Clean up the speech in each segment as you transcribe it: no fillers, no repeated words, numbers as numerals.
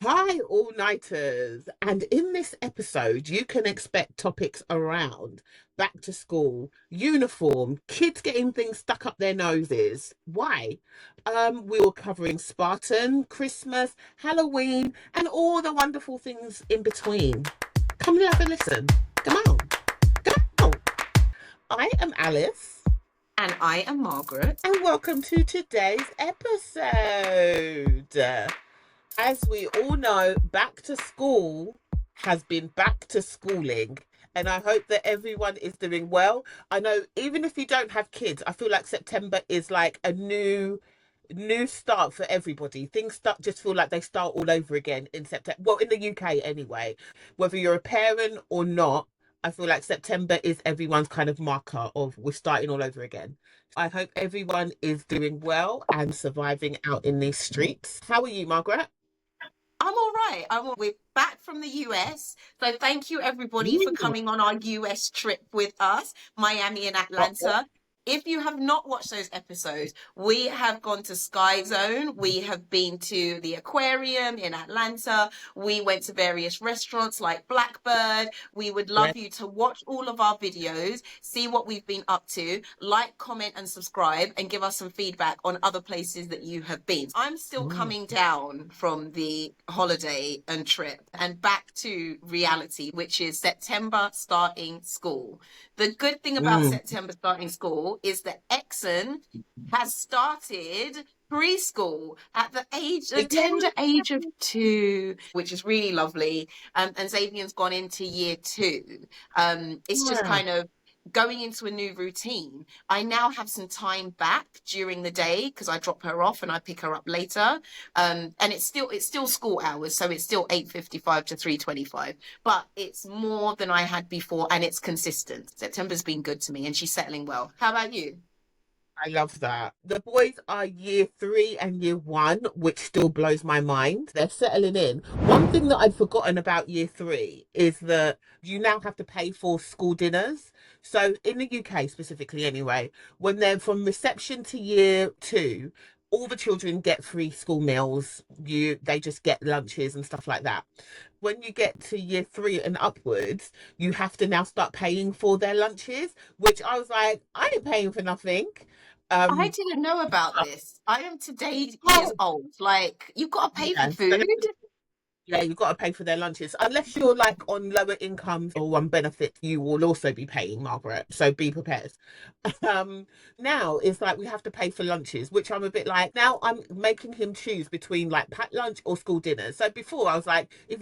Hi, all-nighters. And in this episode, you can expect topics around back to school, uniform, kids getting things stuck up their noses. Why? We were covering Spartan, Christmas, Halloween, and all the wonderful things in between. Come and have a listen. Come on. Come on. I am Alice, And I am Margaret. and welcome to today's episode. As we all know, back to school has been back to schooling, and I hope that everyone is doing well. I know even if you don't have kids, I feel like September is like a new start for everybody. Things start just feel like they start all over again in September. Well, in the UK anyway, whether you're a parent or not, I feel like September is everyone's kind of marker of we're starting all over again. I hope everyone is doing well and surviving out in these streets. How are you, Margaret? I'm all right. We're back from the US. So thank you everybody for Mm. coming on our US trip with us, Miami and Oh, Atlanta. If you have not watched those episodes, we have gone to Sky Zone. We have been to the aquarium in Atlanta. We went to various restaurants like Blackbird. We would yeah. love you to watch all of our videos, see what we've been up to, like, comment, and subscribe, and give us some feedback on other places that you have been. I'm still Mm. coming down from the holiday and trip and back to reality, which is September starting school. The good thing about Mm. September starting school is that Exon has started preschool at the tender Yeah. age of 2, which is really lovely. And Xavier's gone into year 2. It's just Yeah. kind of going into a new routine. I now have some time back during the day because I drop her off and I pick her up later. And it's still school hours, so it's still 8:55 to 3:25, but it's more than I had before and it's consistent. September's been good to me and she's settling well. How about you? I love that. The boys are year three and year one, which still blows my mind. They're settling in. One thing that I'd forgotten about year three is that you now have to pay for school dinners. So in the UK specifically anyway, when they're from reception to year two, all the children get free school meals. They just get lunches and stuff like that. When you get to year three and upwards, you have to now start paying for their lunches, which I was like, I ain't paying for nothing. I Um, didn't know about this. I am today years oh, old. Like, you've got to pay for yeah. food. Yeah, you've got to pay for their lunches. Unless you're like on lower incomes or on benefit, you will also be paying, Margaret. So be prepared. Um, Now it's like we have to pay for lunches, which I'm a bit like, now I'm making him choose between like packed lunch or school dinners. So before I was like, if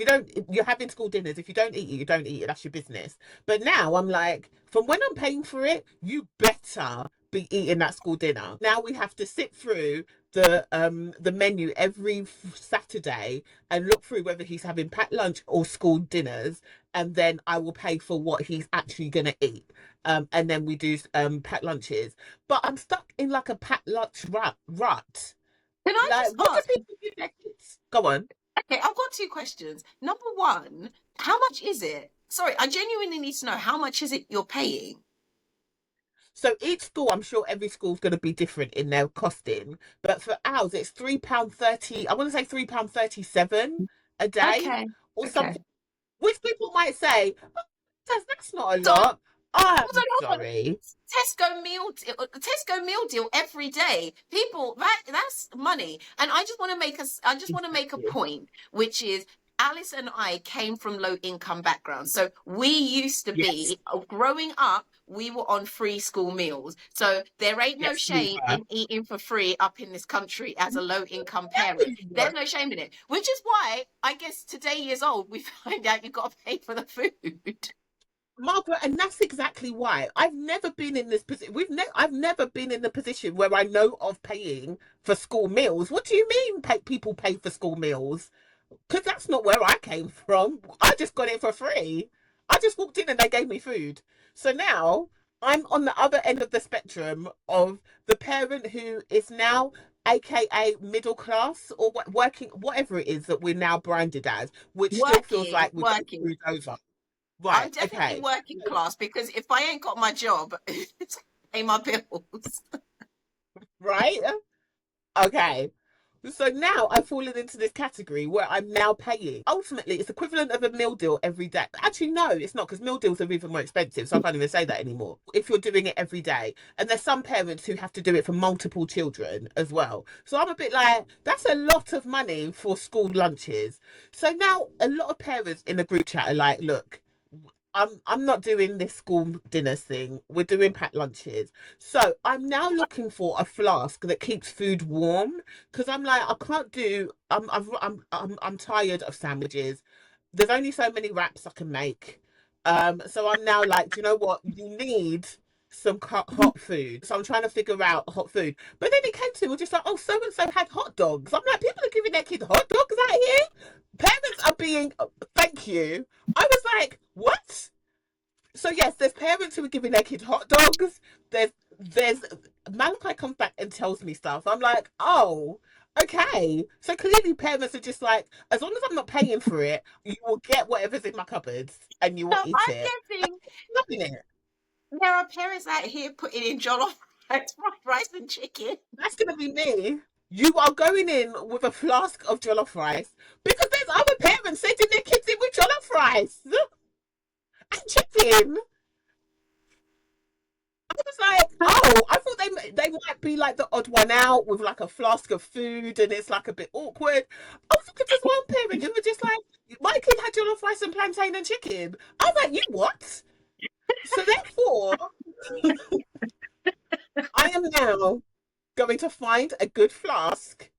you're having school dinners, if you don't eat it, you don't eat it. That's your business. But now I'm like, from when I'm paying for it, you better be eating that school dinner. Now we have to sit through the menu every Saturday and look through whether he's having packed lunch or school dinners, and then I will pay for what he's actually gonna eat. And then we do packed lunches. But I'm stuck in like a packed lunch rut. Can I Like, just what do ask? people do their kids? Go on. Okay, I've got two questions. Number one, how much is it? Sorry, I genuinely need to know how much is it you're paying? So each school, I'm sure every school's going to be different in their costing, but for ours, it's £3.30. I want to say £3.37 a day Okay, or okay. something, which people might say, oh, that's not a So lot. I'm hold on. sorry. Tesco meal deal every day. People, that's money. And I just want to make a point, which is Alice and I came from low income backgrounds. So we used to Yes, be growing up, we were on free school meals. So there ain't no yes, we shame were. in eating for free up in this country as a low income parent. No. There's no shame in it. Which is why I guess today years old we find out you've got to pay for the food. Margaret, and that's exactly why I've never been in this position. I've never been in the position where I know of paying for school meals. What do you mean people pay for school meals? Because that's not where I came from. I just got it for free. I just walked in and they gave me food. So now I'm on the other end of the spectrum of the parent who is now AKA middle class or working, whatever it is that we're now branded as, which still feels Working, like we're getting working. screwed over. I'm Right, definitely okay. working class because if I ain't got my job, it's pay my bills. Right? Okay. So now I've fallen into this category where I'm now paying. Ultimately, it's equivalent of a meal deal every day. Actually, no, it's not, because meal deals are even more expensive. So I can't even say that anymore. If you're doing it every day, and there's some parents who have to do it for multiple children as well. So I'm a bit like, that's a lot of money for school lunches. So now a lot of parents in the group chat are like, look, I'm not doing this school dinners thing. We're doing packed lunches. So I'm now looking for a flask that keeps food warm, because I'm like, I can't do. I'm tired of sandwiches. There's only so many wraps I can make. So I'm now like, do you know what? You need some hot food. So I'm trying to figure out hot food. But then it came to, we're just like, oh, so and so had hot dogs. I'm like, people are giving their kids hot dogs out here. Parents are being, thank you. I was like, what? So yes, there's parents who are giving their kids hot dogs. There's Malachi comes back and tells me stuff. I'm like, oh, okay. So clearly parents are just like, as long as I'm not paying for it, you will get whatever's in my cupboards and you So will eat I'm it. guessing Loving it. there are parents out here putting in jollof rice, fried rice and chicken. That's gonna be me. You are going in with a flask of jollof rice because there's other parents sending their kids in with jollof rice and chicken. I was like, oh, I thought they might be like the odd one out with like a flask of food and it's like a bit awkward. I was looking for one parent who were just like, my kid had jollof rice and plantain and chicken. I was like, you what? So therefore, I am now going to find a good flask,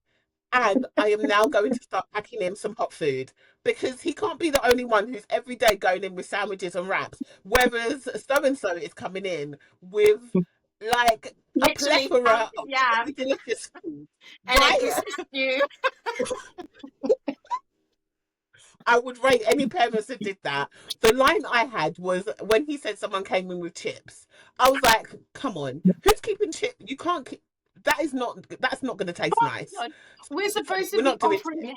and I am now going to start packing in some hot food, because he can't be the only one who's every day going in with sandwiches and wraps, whereas so and so is coming in with like a Literally ham plethora and of yam very delicious food, and right? egusi stew. I would rate any parents that did that. The line I had was when he said someone came in with chips. I was like, come on, who's keeping chips? You can't keep. That is not. That's not going to taste nice. God, we're supposed to We're be not doing chips. offering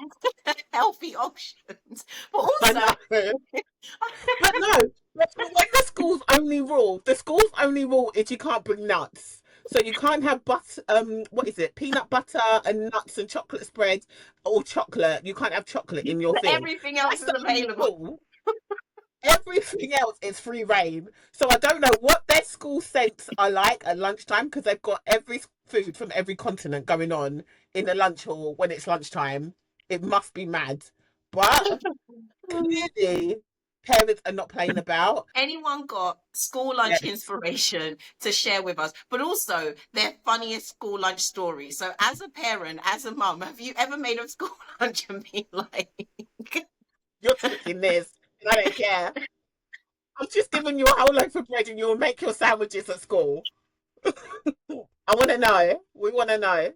healthy options, but I also know. But no, when the school's only rule is you can't bring nuts. So you can't have what is it, peanut butter and nuts and chocolate spread, or chocolate. You can't have chocolate in your thing. everything else That's is the only available. rule. Everything else is free reign. So I don't know what their school scents are like at lunchtime, because they've got every food from every continent going on in the lunch hall when it's lunchtime. It must be mad. But clearly parents are not playing about. Anyone got school lunch Yes. inspiration to share with us, but also their funniest school lunch stories. So, as a parent, as a mum, have you ever made a school lunch and been like, You're cooking this. I don't care. I'm just giving you a whole loaf of bread and you'll make your sandwiches at school. I want to know. We want to know.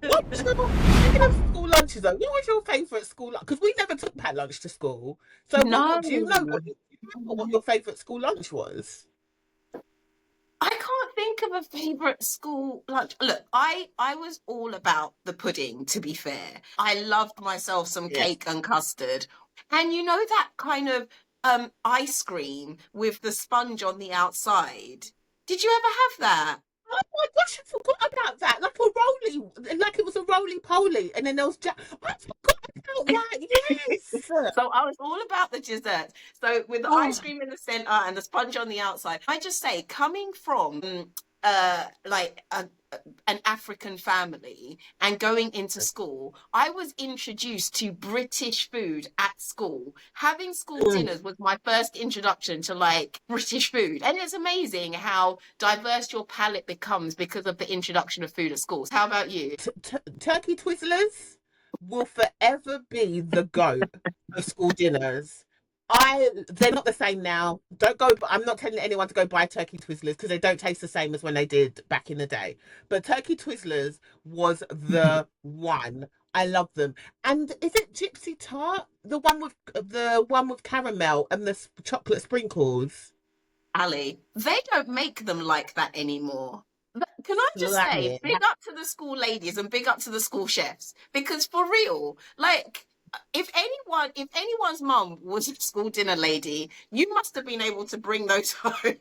What was your, speaking of school lunches though, what was your favourite school lunch? Because we never took packed lunch to school. So no? do you know do you remember what your favourite school lunch was? I can't think of a favorite school lunch. Look, I was all about the pudding, to be fair. I loved myself some Yes. cake and custard. And you know that kind of ice cream with the sponge on the outside? Did you ever have that? Oh my gosh, I forgot about that. Like a roly, like it was a roly poly, and then there was I forgot about that. Yes. So I was all about the desserts. So with the ice Oh, cream in the center and the sponge on the outside, I just say, coming from like an African family and going into school, I was introduced to British food at school. Having school mm. dinners was my first introduction to like British food. And it's amazing how diverse your palate becomes because of the introduction of food at schools. How about you? Turkey Twizzlers will forever be the goat of school dinners. They're not the same now. Don't go. I'm not telling anyone to go buy turkey Twizzlers, because they don't taste the same as when they did back in the day. But turkey Twizzlers was the one. I love them. And is it Gypsy Tart, the one with caramel and the chocolate sprinkles? Ali, they don't make them like that anymore. Can I just say, Slamming. big up to the school ladies and big up to the school chefs, because for real, like if anyone's mum was a school dinner lady, you must have been able to bring those home.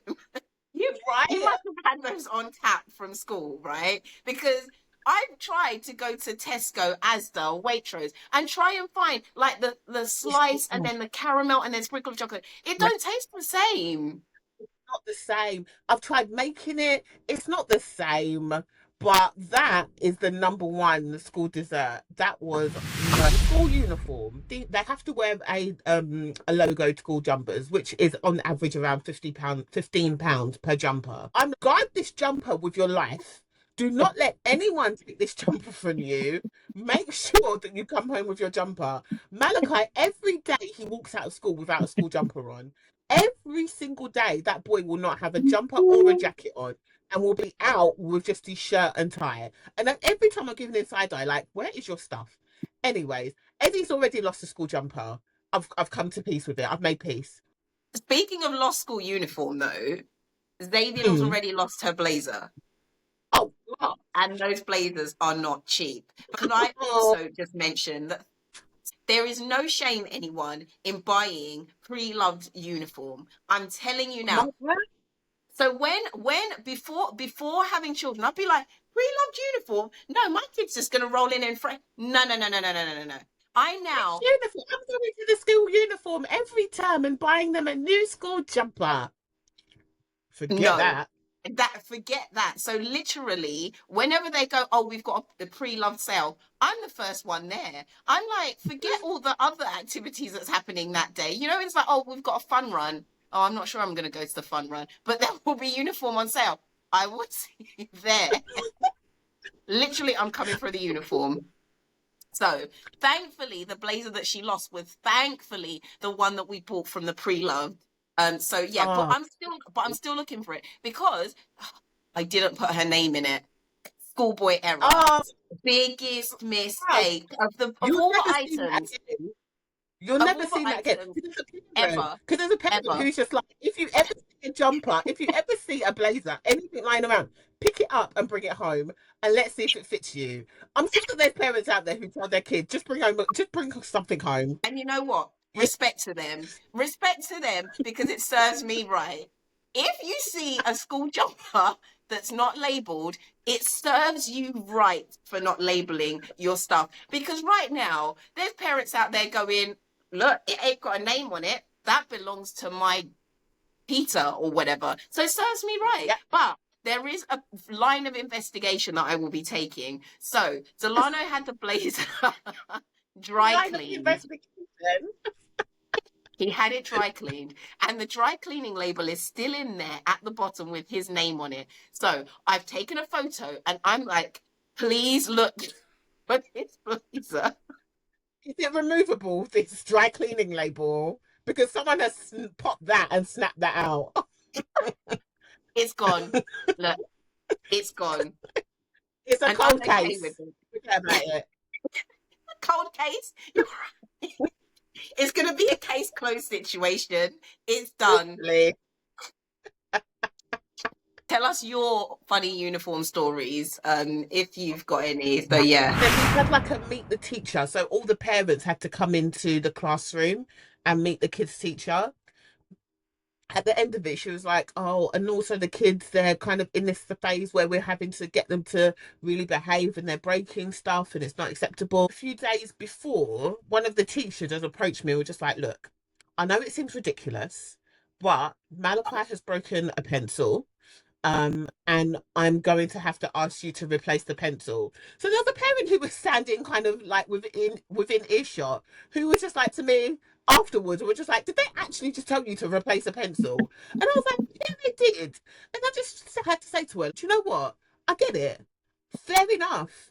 You you Right? must have had those on tap from school, right? Because I've tried to go to Tesco, Asda, Waitrose, and try and find like the It's slice and then the caramel and then sprinkle of chocolate. It don't taste the same. not the same. I've tried making it. It's not the same. But that is the number one school dessert. That was no school uniform. They have to wear a logo school jumpers, which is on average around £50, £15 per jumper. I'm guard this jumper with your life. Do not let anyone take this jumper from you. Make sure that you come home with your jumper. Malachi, every day he walks out of school without a school jumper on. Every single day, that boy will not have a jumper or a jacket on and will be out with just his shirt and tie. And then every time I'm giving him side eye, like, where is your stuff? Anyways, Eddie's already lost a school jumper. I've come to peace with it. I've made peace. Speaking of lost school uniform, though, Xavier's Mm. already lost her blazer. Oh, God. And those blazers are not cheap. But could I also just mention that there is no shame, anyone, in buying pre-loved uniform. I'm telling you now. Margaret? So before having children, I'd be like, pre-loved uniform? No, my kid's just gonna roll in and no, no, no, no, no, no, no, no, no. I Next now uniform. I'm going to the school uniform every term and buying them a new school jumper. Forget no. that. Forget that. So literally, whenever they go, oh, we've got a pre-loved sale, I'm the first one there. I'm like, forget all the other activities that's happening that day. You know, it's like, oh, we've got a fun run. Oh, I'm not sure I'm going to go to the fun run, but there will be uniform on sale. I will see there. Literally, I'm coming for the uniform. So thankfully, the blazer that she lost was thankfully the one that we bought from the pre-loved. So yeah, but Oh, I'm still looking for it because I didn't put her name in it. Schoolboy error. oh, Biggest wow. mistake of You'll all the never see that items again. You'll of never all the see that again. items Because ever, there's a parent ever. who's just like, if you ever see a jumper, if you ever see a blazer, anything lying around, pick it up and bring it home, and let's see if it fits you. I'm sure that there's parents out there who tell their kids, just bring something home. And you know what? Yeah. Respect to them because it serves me right. If you see a school jumper that's not labeled, it serves you right for not labeling your stuff. Because right now, there's parents out there going, look, it ain't got a name on it. That belongs to my Peter or whatever. So it serves me right. Yeah. But there is a line of investigation that I will be taking. So Delano had the blazer dry Line of cleaned. investigation. He had it dry cleaned, and the dry cleaning label is still in there at the bottom with his name on it. So I've taken a photo, and I'm like, please look for this blazer. Is it removable, this dry cleaning label? Because someone has popped that and snapped that out. It's gone. Look, it's gone, It's a and I'm cold okay with case. it. Forget about it. Cold case. It's going to be a case closed situation. It's done. Literally. Tell us your funny uniform stories, if you've got any. So yeah. Then we had like a meet the teacher. So all the parents had to come into the classroom and meet the kids' teacher. At the end of it, she was like, oh, and also the kids, they're kind of in this phase where we're having to get them to really behave and they're breaking stuff and it's not acceptable. A few days before, one of the teachers has approached me and was just like, look, I know it seems ridiculous, but Malachi has broken a pencil. And I'm going to have to ask you to replace the pencil. So there was a parent who was standing kind of like within earshot, who was just like to me afterwards, we were just like, did they actually just tell you to replace a pencil? And I was like, yeah, they did. And I just had to say to her, do you know what? I get it. Fair enough.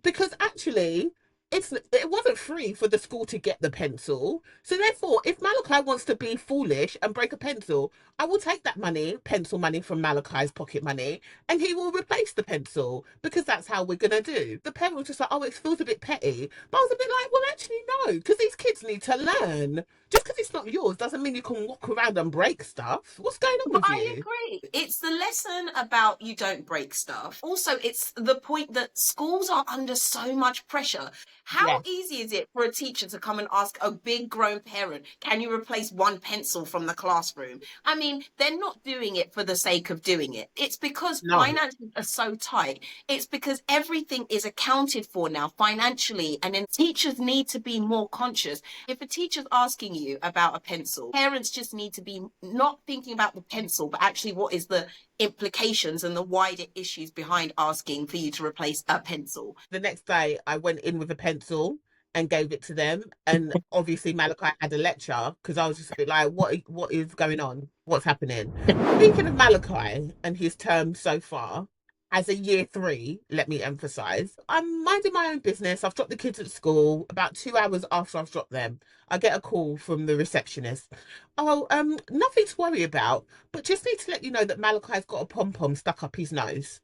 Because actually, it wasn't free for the school to get the pencil. So therefore, if Malachi wants to be foolish and break a pencil, I will take that money, pencil money from Malachi's pocket money, and he will replace the pencil because that's how we're gonna do. The parent was just like, oh, it feels a bit petty. But I was a bit like, well, actually, no, because these kids need to learn. Just because it's not yours doesn't mean you can walk around and break stuff. What's going on But with I you? agree. It's the lesson about you don't break stuff. Also, it's the point that schools are under so much pressure. How Yes. easy is it for a teacher to come and ask a big grown parent, can you replace one pencil from the classroom? I mean, they're not doing it for the sake of doing it. It's because No. finances are so tight. It's because everything is accounted for now financially. And then teachers need to be more conscious. If a teacher's asking you about a pencil, parents just need to be not thinking about the pencil, but actually what is the implications and the wider issues behind asking for you to replace a pencil. The next day, I went in with a pencil and gave it to them. And obviously, Malachi had a lecture because I was just a bit like, what is going on? What's happening? Speaking of Malachi and his term so far, as a year three, let me emphasize, I'm minding my own business. I've dropped the kids at school. About 2 hours after I've dropped them, I get a call from the receptionist. Oh, nothing to worry about, but just need to let you know that Malachi's got a pom pom stuck up his nose.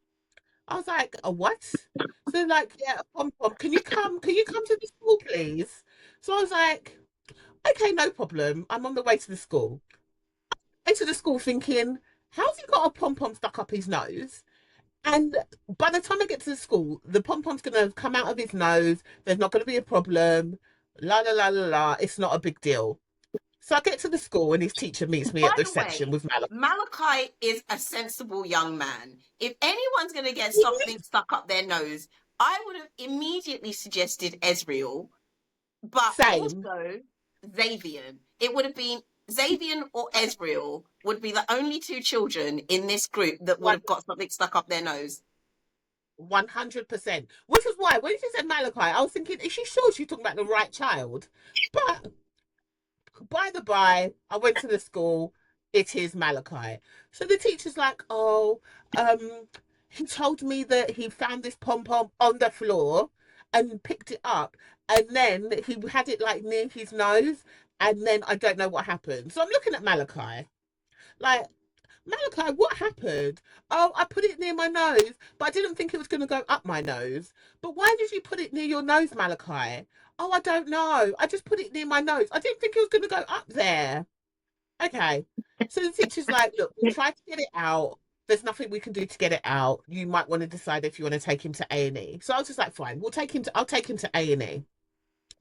I was like, a what? So like, yeah, a pom pom. Can you come? Can you come to the school, please? So I was like, okay, no problem. I'm on the way to the school. Into the school thinking, how's he got a pom pom stuck up his nose? And by the time I get to the school, the pom pom's gonna come out of his nose. There's not gonna be a problem. La la la la la. It's not a big deal. So I get to the school and his teacher meets me By at the the reception way, with Malak. Malachi is a sensible young man. If anyone's going to get something stuck up their nose, I would have immediately suggested Ezreal, but Same. also Xavier. It would have been Xavier or Ezreal would be the only two children in this group that would One have got something stuck up their nose. 100%. Which is why when she said Malachi, I was thinking, is she sure she's talking about the right child? But by the by, I went to the school. It is Malachi. So the teacher's like, oh, he told me that he found this pom pom on the floor and picked it up, and then he had it like near his nose, and then I don't know what happened. So I'm looking at Malachi, like, Malachi, what happened? Oh, I put it near my nose, but I didn't think it was going to go up my nose. But why did you put it near your nose, Malachi? Oh, I don't know. I just put it near my nose. I didn't think it was going to go up there. Okay. So the teacher's like, look, we'll try to get it out. There's nothing we can do to get it out. You might want to decide if you want to take him to A&E. So I was just like, fine, I'll take him to A&E.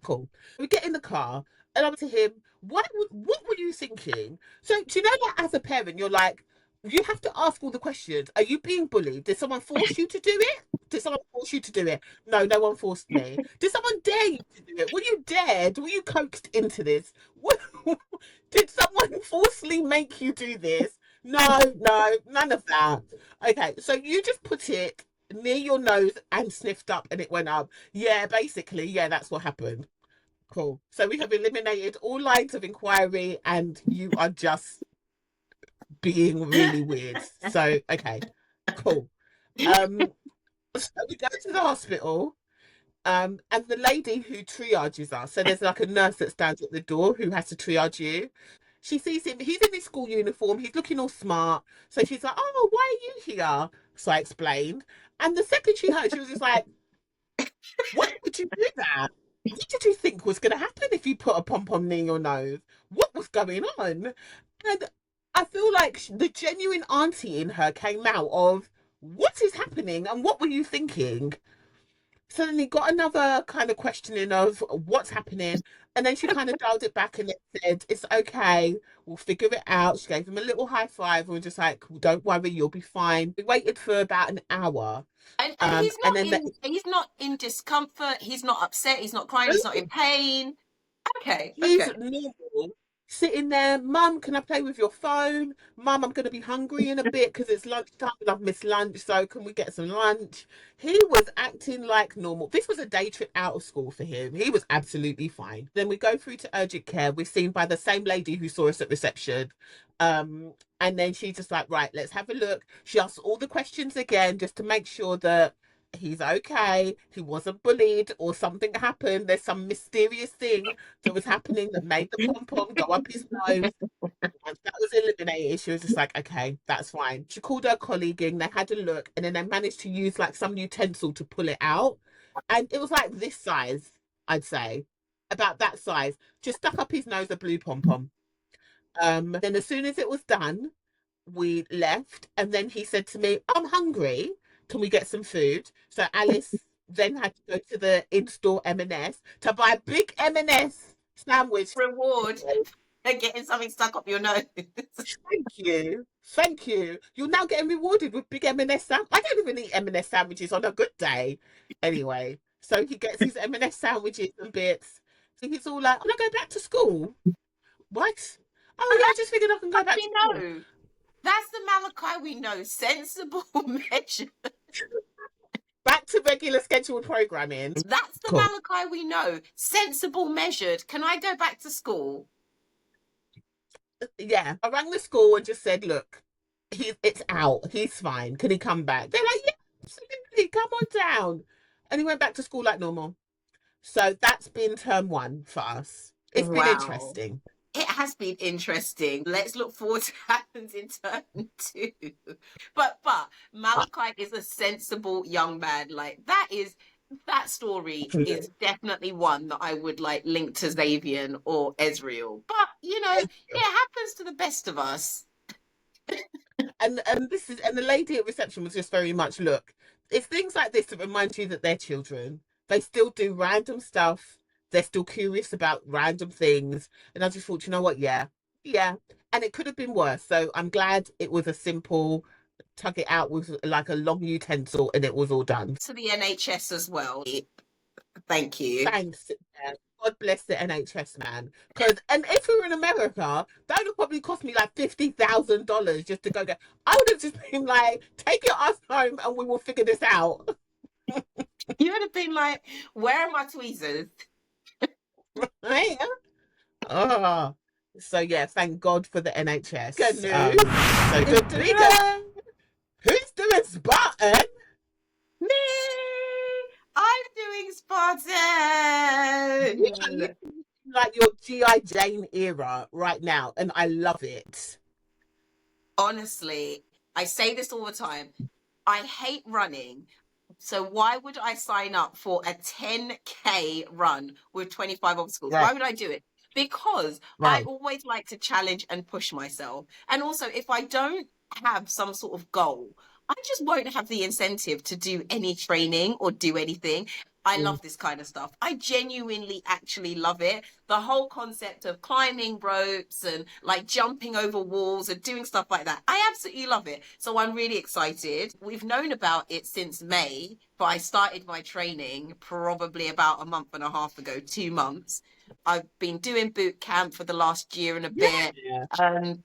Cool. We get in the car, and I'm to him, what were you thinking? So, do you know that as a parent, you're like, you have to ask all the questions. Are you being bullied? Did someone force you to do it? Did someone force you to do it? No, no one forced me. Did someone dare you to do it? Were you dared? Were you coaxed into this? Did someone forcefully make you do this? No, no, none of that. Okay, so you just put it near your nose and sniffed up and it went up. Yeah, basically, yeah, that's what happened. Cool. So we have eliminated all lines of inquiry and you are just being really weird. So, okay, cool. Um, so we go to the hospital, and the lady who triages us, so there's like a nurse that stands at the door who has to triage you. She sees him, he's in his school uniform, he's looking all smart. So she's like, oh, why are you here? So I explained. And the second she heard, she was just like, why would you do that? What did you think was going to happen if you put a pom pom near your nose? What was going on? And I feel like the genuine auntie in her came out of what is happening and what were you thinking? So then he got another kind of questioning of what's happening. And then she kind of dialed it back and it said, it's okay, we'll figure it out. She gave him a little high five and was just like, don't worry, you'll be fine. We waited for about an hour. And And then he's not in discomfort, he's not upset, he's not crying, he's not in pain. Okay, he's okay. normal, sitting there. Mum, can I play with your phone? Mum, I'm going to be hungry in a bit because it's lunchtime and I've missed lunch. So can we get some lunch? He was acting like normal. This was a day trip out of school for him. He was absolutely fine. Then we go through to urgent care. We're seen by the same lady who saw us at reception. And then she's just like, right, let's have a look. She asks all the questions again just to make sure that he's okay, he wasn't bullied, or something happened. There's some mysterious thing that was happening that made the pom pom go up his nose. Once that was eliminated, she was just like, okay, that's fine. She called her colleague in, they had a look, and then they managed to use like some utensil to pull it out. And it was like this size, I'd say. about that size, just stuck up his nose a blue pom pom. Then as soon as it was done, we left, and then he said to me, "I'm hungry. Can we get some food?" So Alice then had to go to the in-store M&S to buy a big M&S sandwich. Reward for getting something stuck up your nose. Thank you. Thank you. You're now getting rewarded with big M&S sandwich. I don't even eat M&S sandwiches on a good day. Anyway, so he gets his M&S sandwiches and bits. So he's all like, "I'm gonna go back to school." What? Oh And yeah, I that's just figured I can go back to we school. know. That's the Malachi we know. Sensible measure. Back to regular scheduled programming. That's the Cool. Malachi we know. Sensible measured. Can I go back to school? Yeah, I rang the school and just said, "Look, it's out. He's fine. Can he come back?" They're like, "Yeah, absolutely. Come on down." And he went back to school like normal. So that's been term one for us. It's been Wow. interesting. It has been interesting. Let's look forward to what happens in term two. But Malachi is a sensible young man. Like that story is definitely one that I would like link to Xavier or Ezreal. But it happens to the best of us. And the lady at reception was just very much, "Look, it's things like this that remind you that they're children. They still do random stuff. They're still curious about random things." And I just thought, you know what? Yeah, yeah. And it could have been worse. So I'm glad it was a simple tug it out with like a long utensil and it was all done. To the NHS as well. Thank you. Thanks. God bless the NHS, man. And if we were in America, that would have probably cost me like $50,000 just to go get. I would have just been like, "Take your ass home and we will figure this out." You would have been like, where are my tweezers? Right? Oh. So yeah, thank God for the NHS. Good who's doing Spartan? Me! I'm doing Spartan. Like your G.I. Jane era right now, and I love it. Honestly, I say this all the time. I hate running. So why would I sign up for a 10K run with 25 obstacles? Right, Why would I do it? Because I right. always like to challenge and push myself. And also, if I don't have some sort of goal, I just won't have the incentive to do any training or do anything. I Mm. love this kind of stuff. I genuinely actually love it. The whole concept of climbing ropes and like jumping over walls and doing stuff like that. I absolutely love it. So I'm really excited. We've known about it since May, but I started my training probably about a month and a half ago, 2 months. I've been doing boot camp for the last year and a bit. Yeah.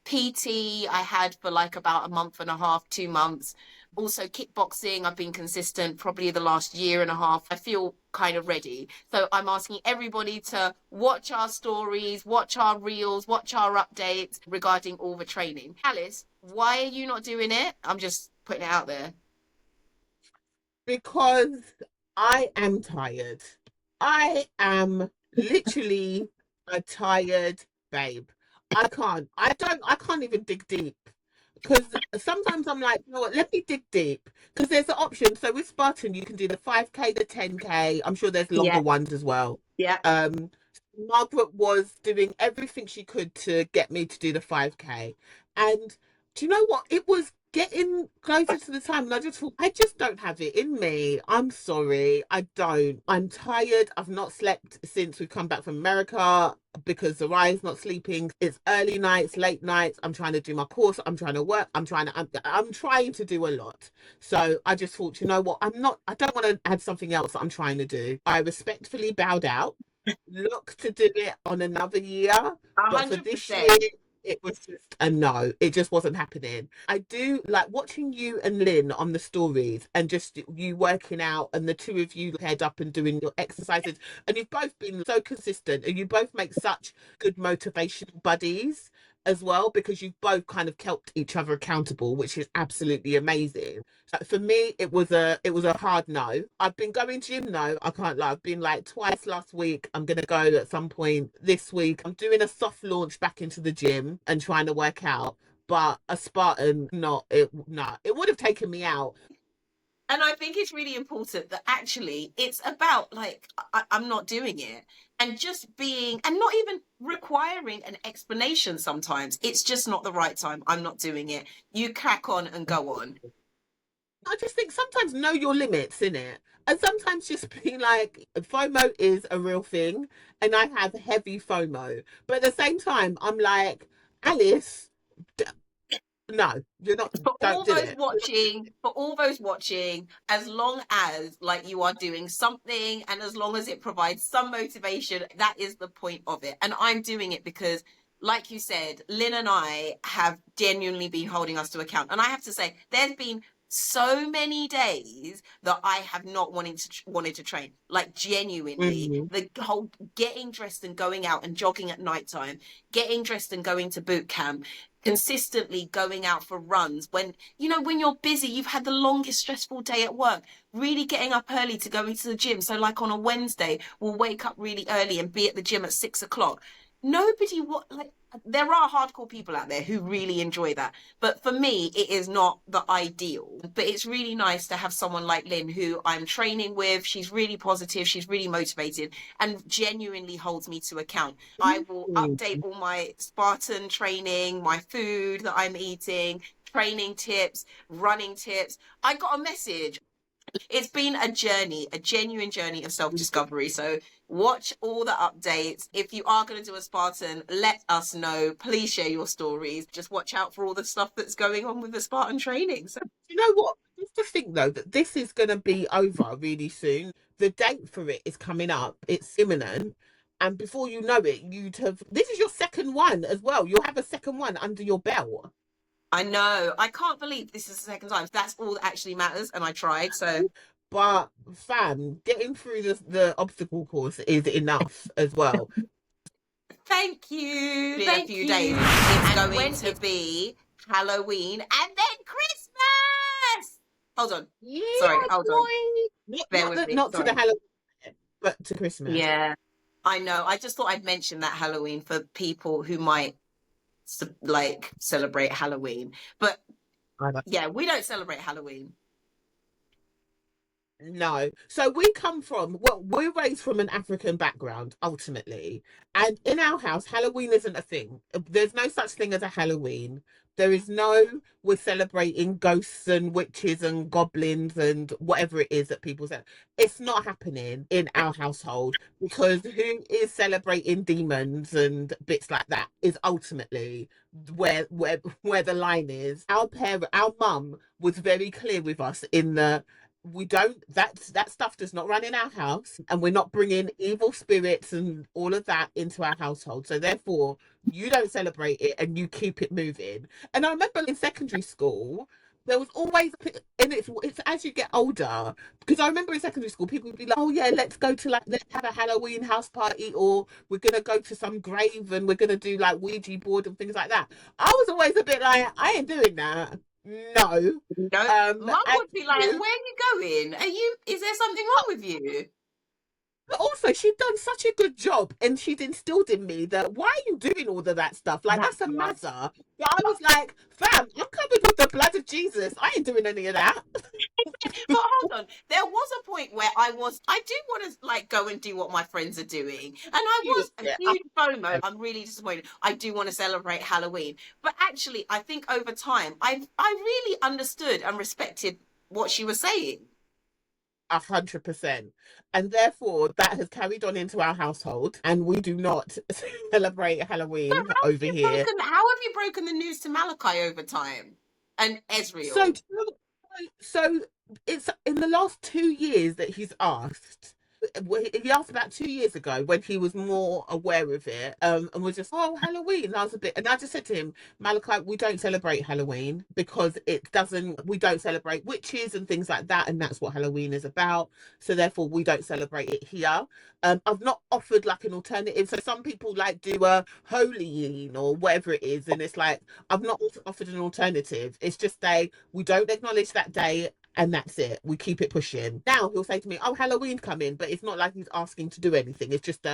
PT I had for like about a month and a half, 2 months. Also kickboxing, I've been consistent probably the last year and a half. I feel kind of ready. So I'm asking everybody to watch our stories, watch our reels, watch our updates regarding all the training. Alice, why are you not doing it? I'm just putting it out there. Because I am tired. I am literally a tired babe. I can't even dig deep. Because sometimes I'm like, you know what, let me dig deep. Because there's an option. So with Spartan, you can do the 5K, the 10K. I'm sure there's longer Yeah, ones as well. yeah. Um, Margaret was doing everything she could to get me to do the 5K. And do you know what? It was getting closer to the time, and I just thought, I just don't have it in me. I'm sorry. I don't. I'm tired. I've not slept since we've come back from America because Zariah's not sleeping. It's early nights, late nights. I'm trying to do my course. I'm trying to work. I'm trying to do a lot. So I just thought, you know what? I don't want to add something else that I'm trying to do. I respectfully bowed out, look to do it on another year, A but for hundred this year, percent. it was just a no. It just wasn't happening. I do like watching you and Lynn on the stories and just you working out and the two of you paired up and doing your exercises. And you've both been so consistent and you both make such good motivational buddies as well because you've both kind of kept each other accountable, which is absolutely amazing. So for me, it was a hard no. I've been going gym though. I can't lie. I've been like twice last week. I'm gonna go at some point this week. I'm doing a soft launch back into the gym and trying to work out. But a Spartan, not it. No, it would have taken me out. And I think it's really important that actually it's about like I'm not doing it, and just being, and not even requiring an explanation sometimes. It's just not the right time. I'm not doing it. You crack on and go on. I just think sometimes know your limits in it. And sometimes just be like, FOMO is a real thing, and I have heavy FOMO. But at the same time, I'm like, Alice, no, you're not, don't do it. For all those watching, as long as like you are doing something and as long as it provides some motivation, that is the point of it. And I'm doing it because, like you said, Lynn and I have genuinely been holding us to account. And I have to say, there's been so many days that I have not wanted to train. Like genuinely, Mhm. the whole getting dressed and going out and jogging at nighttime, getting dressed and going to boot camp, consistently going out for runs when, you know, when you're busy, you've had the longest stressful day at work, really getting up early to go into the gym. So like on a Wednesday, we'll wake up really early and be at the gym at 6 o'clock. Nobody, what, like, there are hardcore people out there who really enjoy that, but for me it is not the ideal. But it's really nice to have someone like Lynn who I'm training with. She's really positive, she's really motivated, and genuinely holds me to account. I will update Mhm. all my Spartan training, my food that I'm eating, training tips, running tips. I got a message. It's been a journey, a genuine journey of self-discovery. So watch all the updates. If you are going to do a Spartan, let us know. Please share your stories. Just watch out for all the stuff that's going on with the Spartan training. So You know what? Just to think though that this is going to be over really soon. The date for it is coming up. It's imminent. And before you know it, you'd have. This is your second one as well. You'll have a second one under your belt. I know, I can't believe this is the second time. That's all that actually matters. And I tried. So But fam, getting through the obstacle course is enough as well. thank you. In a Thank few days, you. it's And going when to it's be Halloween and then Christmas. Hold on. Sorry, Yeah, hold on. boy. Not Bear not with the, me. not to the Sorry. Halloween, but to Christmas. Yeah, I know. I just thought I'd mention that Halloween for people who might like celebrate Halloween. But yeah, we don't celebrate Halloween. No. So we come from, well, we're raised from an African background, ultimately. And in our house, Halloween isn't a thing. There's no such thing as a Halloween. There is no, we're celebrating ghosts and witches and goblins and whatever it is that people say. It's not happening in our household because who is celebrating demons and bits like that is ultimately where the line is. Our mum was very clear with us in the we don't that stuff does not run in our house, and we're not bringing evil spirits and all of that into our household, so therefore you don't celebrate it and you keep it moving. And I remember in secondary school there was always, and it's as you get older, because I remember in secondary school people would be like, oh yeah, let's go to, like, let's have a Halloween house party, or we're gonna go to some grave and we're gonna do like Ouija board and things like that. I was always a bit like, I ain't doing that. No. No, Mum And would be like, "Where are you going? Are you? Is there something wrong with you?" but also, she'd done such a good job, and she'd instilled in me that why are you doing all of that stuff? Like, That's that's a love. mazza. But I was like, fam, I'm covered with the blood of Jesus. I ain't doing any of that. But hold on, there was a point where I do want to like go and do what my friends are doing, and I was a Yeah, huge FOMO. I'm really disappointed. I do want to celebrate Halloween, but actually, I think over time, I really understood and respected what she was saying. 100%. And therefore, that has carried on into our household, and we do not celebrate Halloween over here. How have you broken the news to Malachi over time and So, Ezreal? so it's in the last 2 years that he's asked. He asked about 2 years ago when he was more aware of it, and was just, oh, Halloween. And I was a bit, and I just said to him, Malachi, we don't celebrate Halloween because we don't celebrate witches and things like that, and that's what Halloween is about. So therefore, we don't celebrate it here. I've not offered like an alternative. So some people like do a Halloween or whatever it is, and it's like I've not offered an alternative. It's just we don't acknowledge that day, and that's it. We keep it pushing. Now he'll say to me, "Oh, Halloween coming," but it's not like he's asking to do anything. It's just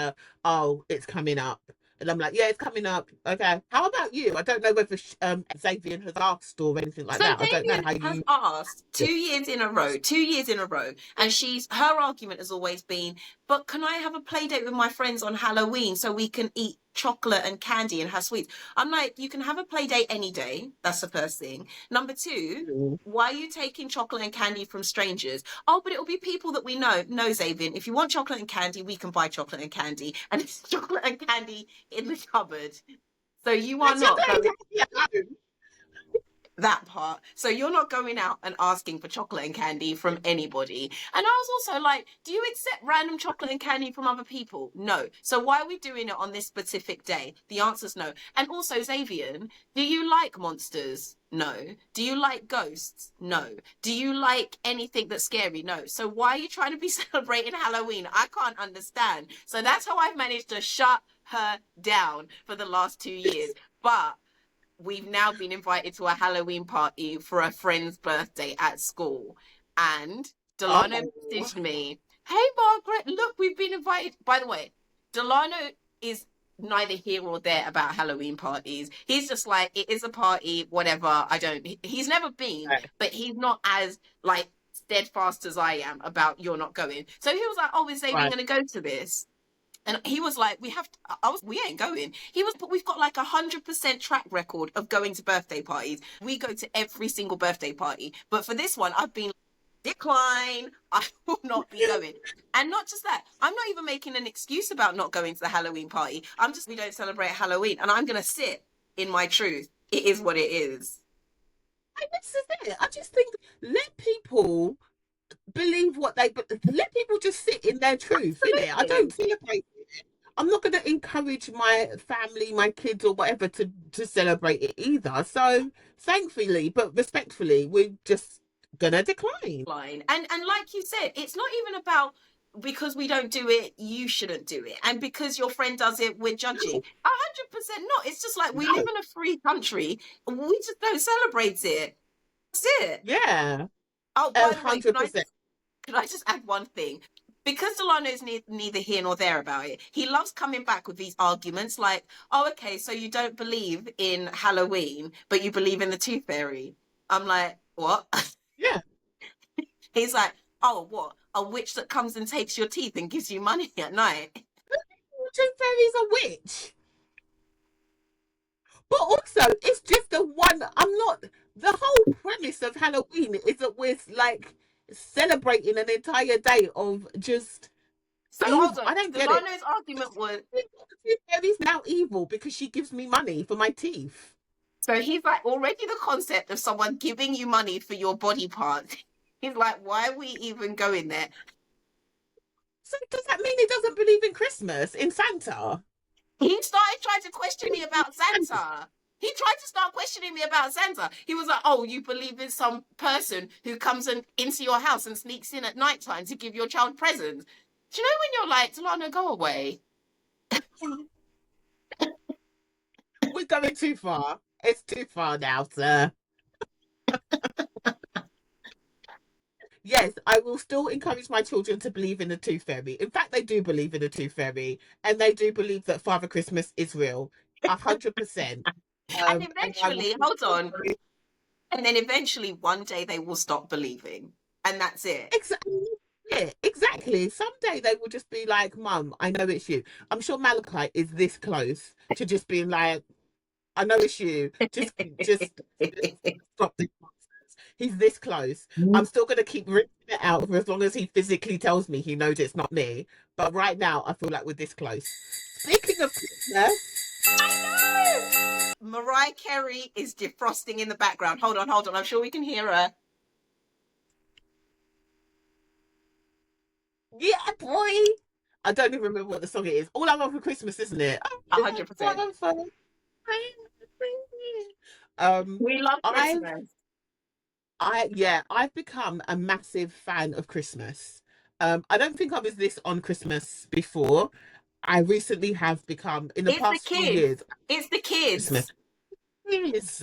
oh, it's coming up. And I'm like, yeah, it's coming up. Okay. How about you? I don't know whether Xavier has asked or anything like So that. I don't know Davian how has you. asked 2 years in a row, 2 years in a row, and her argument has always been, but can I have a play date with my friends on Halloween so we can eat chocolate and candy and have sweets? I'm like, you can have a play date any day. That's the first thing. Number two, why are you taking chocolate and candy from strangers? Oh, but it'll be people that we know. No, Xavier, if you want chocolate and candy, we can buy chocolate and candy. And it's chocolate and candy in the cupboard. So you are That's your not day. going Yeah, no. that part. So you're not going out and asking for chocolate and candy from anybody. And I was also like, do you accept random chocolate and candy from other people? No. So why are we doing it on this specific day? The answer's no. And also, Xavier, do you like monsters? No. Do you like ghosts? No. Do you like anything that's scary? No. So why are you trying to be celebrating Halloween? I can't understand. So that's how I've managed to shut her down for the last 2 years. But we've now been invited to a Halloween party for a friend's birthday at school. And Delano Oh, messaged me, hey, Margaret, look, we've been invited. By the way, Delano is neither here or there about Halloween parties. He's just like, it is a party, whatever. He's never been, okay. but he's not as like steadfast as I am about you're not going. So he was like, oh, is Xavier Right. going to go to this? And he was like, we ain't going. He was, but we've got like 100% track record of going to birthday parties. We go to every single birthday party. But for this one, I've been decline. I will not be going. And not just that, I'm not even making an excuse about not going to the Halloween party. We don't celebrate Halloween. And I'm going to sit in my truth. It is what it is. And this is it. I just think let people believe what they, but let people just sit in their truth, innit? I don't Absolutely. celebrate. I'm not going to encourage my family, my kids, or whatever to celebrate it either. So thankfully, but respectfully, we're just gonna decline. Line. And like you said, it's not even about because we don't do it, you shouldn't do it. And because your friend does it, we're judging. No, 100% not. It's just like we live no, in a free country. We just don't celebrate it. That's it. yeah, Oh, a by the way, hundred percent. can I just add one thing? Because Delano's neither here nor there about it, he loves coming back with these arguments like, oh, okay, so you don't believe in Halloween, but you believe in the Tooth Fairy. I'm like, what? Yeah, He's like, oh, what? A witch that comes and takes your teeth and gives you money at night. Tooth Fairy's a witch, but also it's just the one. I'm not. The whole premise of Halloween is that we're like celebrating an entire day of just So hold evil. on. I don't get it. Delano's argument was, Fairy's now evil because she gives me money for my teeth. so he's like, already the concept of someone giving you money for your body parts. He's like, why are we even going there? So does that mean he doesn't believe in Christmas, in Santa? He started trying to question me about Santa. He tried to start questioning me about Santa. He was like, oh, you believe in some person who comes into your house and sneaks in at nighttime to give your child presents. Do you know when you're like, Delano, go away? We're going too far. It's too far now, sir. Yes, I will still encourage my children to believe in the Tooth Fairy. In fact, they do believe in the Tooth Fairy, and they do believe that Father Christmas is real, 100%. And And I will eventually, hold on, and then eventually one day they will stop believing. And that's it. exactly. Yeah, exactly. Someday they will just be like, Mum, I know it's you. I'm sure Malachi is this close to just being like, I know it's you. Just stop this nonsense. He's this close. I'm still gonna keep ripping it out for as long as he physically tells me he knows it's not me. But right now, I feel like we're this close. Speaking of Christmas, I know. Mariah Carey is defrosting in the background. Hold on, hold on. I'm sure we can hear her. yeah, boy. I don't even remember what the song it is. All I want for Christmas, isn't it? 100%. Um, We love I've Christmas. yeah, I've become a massive fan of Christmas. I don't think I was this on Christmas before. I recently have become, in the It's the past few kids. years, It's the Christmas kids. is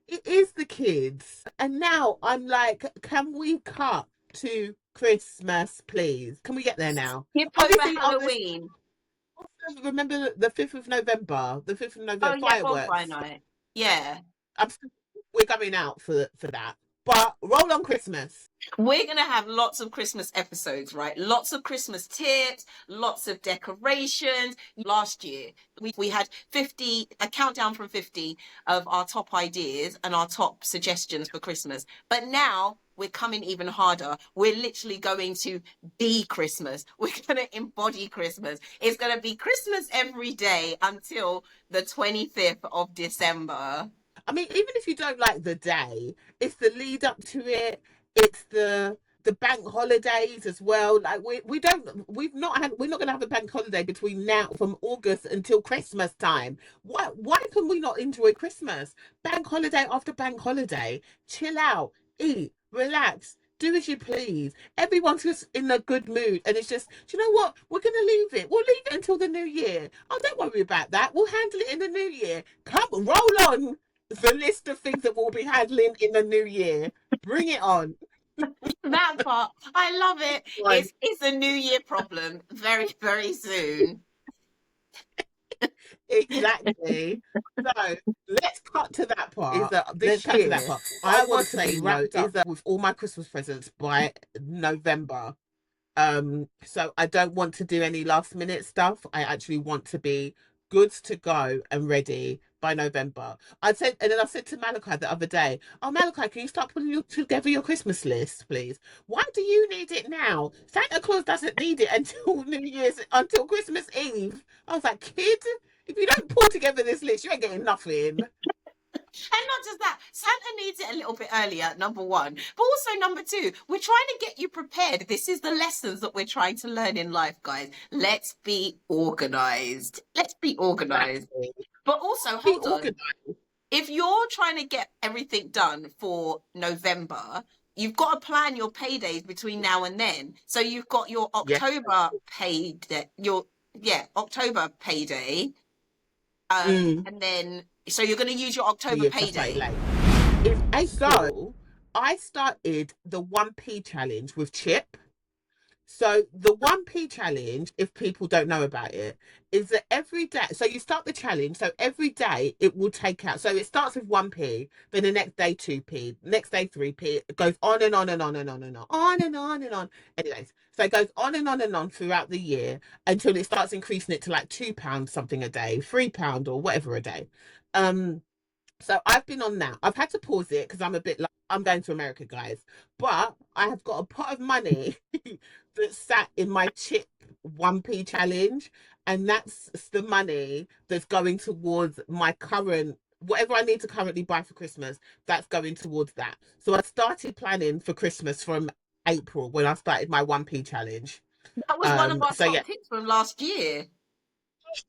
it is the kids. And now I'm like, can we cut to Christmas, please? Can we get there now? Skip over Obviously, Halloween. remember the 5th of November, the 5th of Oh November yeah, bonfire fireworks. night. Yeah. I'm still, we're going out for that. But roll on Christmas. We're going to have lots of Christmas episodes, right? Lots of Christmas tips, lots of decorations. Last year, we had 50, a countdown from 50 of our top ideas and our top suggestions for Christmas. But now we're coming even harder. We're literally going to be Christmas. We're going to embody Christmas. It's going to be Christmas every day until the 25th of December. I mean, even if you don't like the day, it's the lead up to it. It's the bank holidays as well. Like we're not gonna have a bank holiday between now from August until Christmas time. Why can we not enjoy Christmas? Bank holiday after bank holiday. Chill out, eat, relax. Do as you please. Everyone's just in a good mood, and it's just, do you know what? We're gonna leave it. We'll leave it until the new year. Oh, don't worry about that. We'll handle it in the new year. Come, roll on the list of things that we'll be handling in the new year. Bring it on. That part, I love it. Right. It's a New Year problem very, very soon. Exactly. So let's cut to that part. Is that Let's this cut to year? that part. I want to be wrapped up with all my Christmas presents by November. So I don't want to do any last minute stuff. I actually want to be goods to go and ready by November. And then I said to Malachi the other day, "Oh, Malachi, can you start putting together your Christmas list, please? Why do you need it now? Santa Claus doesn't need it until until Christmas Eve." I was like, "Kid, if you don't pull together this list, you ain't getting nothing." And not just that, Santa needs it a little bit earlier, number one. But also, number two, we're trying to get you prepared. This is the lessons that we're trying to learn in life, guys. Let's be organized. Let's be organized. Exactly. But also, Be hold on. organized. If you're trying to get everything done for November, you've got to plan your paydays between now and then. So you've got your Yes. October payday, October payday. And then, so you're going to use your October payday. So I started the 1p challenge with Chip. So the 1p challenge, if people don't know about it, is that every day, so you start the challenge, so every day it will take out, so it starts with 1p, then the next day 2p, next day 3p, it goes on and on and on and on and on and on and on. Anyways, so it goes on and on throughout the year until it starts increasing it to like £2 something a day, £3 or whatever a day. So I've been on that. I've had to pause it because I'm a bit like, I'm going to America, guys. But I have got a pot of money that sat in my Chip 1p challenge. And that's the money that's going towards my current, whatever I need to currently buy for Christmas, that's going towards that. So I started planning for Christmas from April when I started my 1p challenge. That was one of our So top yeah, picks from last year.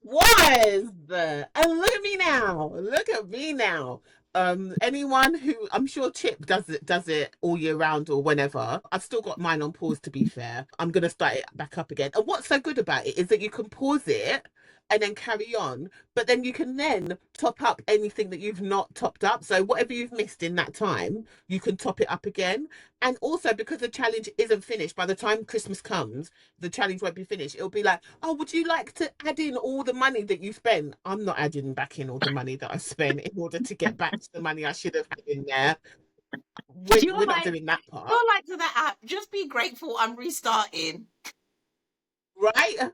was and look at me now. Look at me now. Anyone who, I'm sure Chip does it all year round or whenever. I've still got mine on pause, to be fair. I'm gonna start it back up again. And what's so good about it is that you can pause it and then carry on, but then you can then top up anything that you've not topped up. So whatever you've missed in that time, you can top it up again. And also, because the challenge isn't finished, by the time Christmas comes, the challenge won't be finished. It'll be like, "Oh, would you like to add in all the money that you spent?" I'm not adding back in all the money that I spent in order to get back to the money I should have had in there. We're not doing that part. You're like to that app, just be grateful I'm restarting. Right?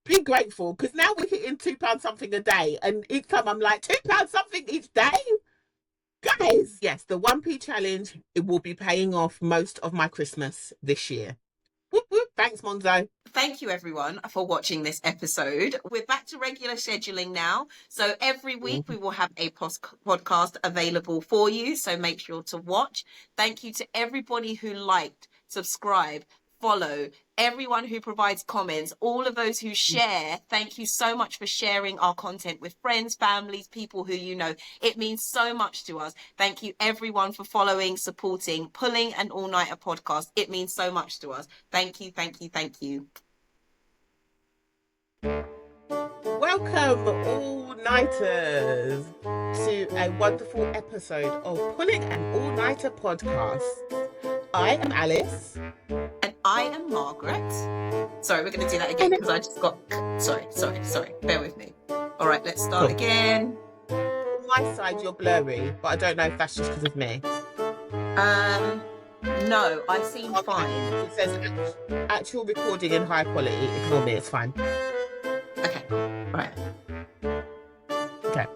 Be grateful, because now we're hitting £2 something a day, and each time I'm like, £2 something each day, guys. Yes, the 1p challenge, it will be paying off most of my Christmas this year. Whoop, whoop. Thanks, Monzo. Thank you, everyone, for watching this episode. We're back to regular scheduling now. So every week we will have a podcast available for you. So make sure to watch. Thank you to everybody who liked, subscribe, follow, everyone who provides comments, all of those who share. Thank you so much for sharing our content with friends, families, people who you know. It means so much to us. Thank you, everyone, for following, supporting, Pulling an All-Nighter podcast. It means so much to us. Thank you, thank you, thank you. Welcome, all-nighters, to a wonderful episode of Pulling an All-Nighter podcast. I am Alice. And I am Margaret. Sorry, we're going to do that again because I just got... Sorry. Bear with me. All right, let's start again. On my side, you're blurry, but I don't know if that's just because of me. No, I seem fine. It says actual recording in high quality. Ignore me, it's fine. Okay, right. Okay.